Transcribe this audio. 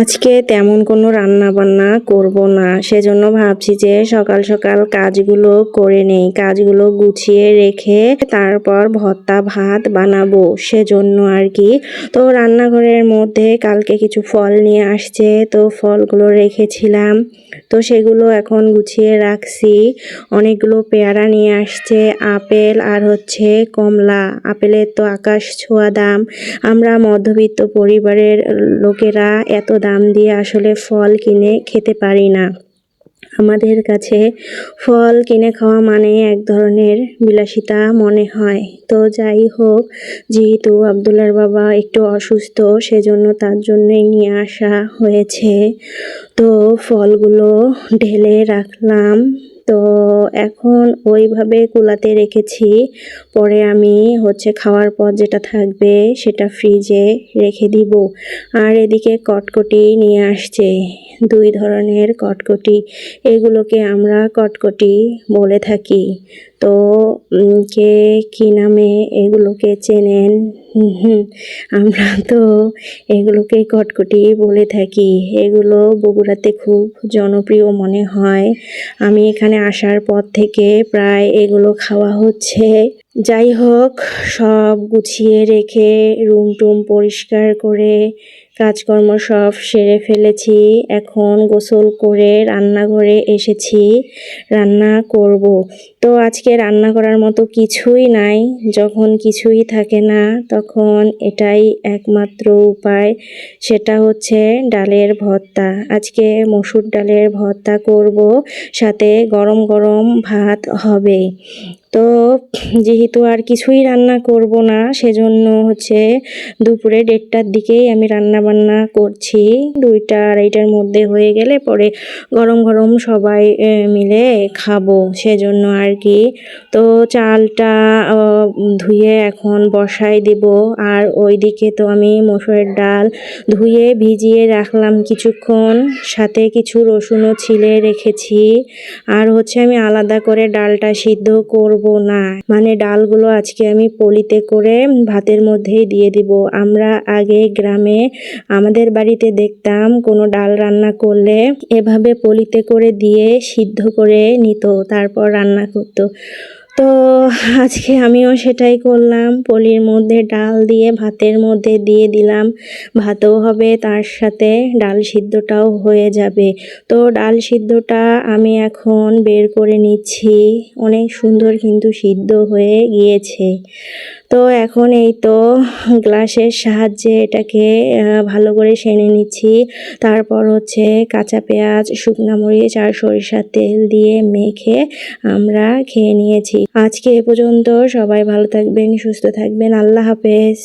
আজকে তেমন কোনো রান্না বান্না করব না, সেজন্য ভাবছি যে সকাল সকাল কাজগুলো করে নেই, কাজগুলো গুছিয়ে রেখে তারপর ভর্তা ভাত বানাবো সেজন্য আর কি। তো রান্নাঘরের মধ্যে কালকে কিছু ফল নিয়ে আসছে, তো ফলগুলো রেখেছিলাম, তো সেগুলো এখন গুছিয়ে রাখছি। অনেকগুলো পেয়ারা নিয়ে আসছে, আপেল আর হচ্ছে কমলা। আপেলের তো আকাশ ছোঁয়া দাম। আমরা মধ্যবিত্ত পরিবারের লোকেরা এত দাম দিয়ে আসলে ফল কিনে খেতে পারি না। আমাদের কাছে ফল কিনে খাওয়া মানে এক ধরনের বিলাসিতা মনে হয়। তো যাই হোক, যেহেতু আব্দুল্লার বাবা একটু অসুস্থ, সেজন্য তার জন্যই নিয়ে আসা হয়েছে। তো ফলগুলো ঢেলে রাখলাম। তো এখন ওইভাবে কুলাতে রেখেছি, পরে আমি খাওয়ার পর যেটা থাকবে সেটা ফ্রিজে রেখে দিব। আর এদিকে কটকটি নিয়ে আসছে, 2 ধরনের কটকটি। এগুলোকে আমরা কটকটি বলে থাকি। তো কে কী নামে এগুলোকে চেনেন? আমরা তো এগুলোকে কটকটি বলে থাকি। এগুলো বগুড়াতে খুব জনপ্রিয় মনে হয়। আমি এখানে আসার পর থেকে প্রায় এগুলো খাওয়া হচ্ছে। যাই হোক, সব গুছিয়ে রেখে রুম টুম পরিষ্কার করে কাজকর্ম সব সেরে ফেলেছি। এখন গোসল করে রান্নাঘরে এসেছি, রান্না করব। তো আজকে রান্না করার মতো কিছুই নাই। যখন কিছুই থাকে না তখন এটাই একমাত্র উপায়, সেটা হচ্ছে ডালের ভর্তা। আজকে মসুর ডালের ভর্তা করব, সাথে গরম গরম ভাত হবে। তো যেহেতু আর কিছুই রান্না করব না, সেজন্য দুপুরে 1:30টার দিকেই আমি রান্না বান্না করছি। 2টা 2:30টার মধ্যে হয়ে গেলে পরে গরম গরম সবাই মিলে খাবো, সেজন্য আর কি। তো চালটা ধুয়ে এখন বসাই দেব। আর ওইদিকে তো আমি মসুরের ডাল ধুয়ে ভিজিয়ে রাখলাম কিছুক্ষণ, সাথে কিছু রসুনও ছিলে রেখেছি। আর আমি আলাদা করে ডালটা সিদ্ধ করব না, মানে ডালগুলো আজকে আমি পলিতে করে ভাতের মধ্যেই দিয়ে দিব। আমরা আগে গ্রামে আমাদের বাড়িতে দেখতাম কোনো ডাল রান্না করলে এভাবে পলিতে করে দিয়ে সিদ্ধ করে নিত, তারপর রান্না করতো। তো আজকে আমিও সেটাই করলাম, পলির মধ্যে ডাল দিয়ে ভাতের মধ্যে দিয়ে দিলাম। ভাতও হবে, তার সাথে ডাল সিদ্ধটাও হয়ে যাবে। তো ডাল সিদ্ধটা আমি এখন বের করে নিচ্ছি, অনেক সুন্দর কিন্তু সিদ্ধ হয়ে গিয়েছে। তো এখন এই তো গ্লাসের সাহায্যে এটাকে ভালো করে সেনে নিচ্ছি। তারপর কাঁচা পেঁয়াজ, শুকনা মরিচ আর সরিষার তেল দিয়ে মেখে আমরা খেয়ে নিয়েছি। আজকে এ পর্যন্ত। সবাই ভালো থাকবেন, সুস্থ থাকবেন। আল্লাহ হাফেজ।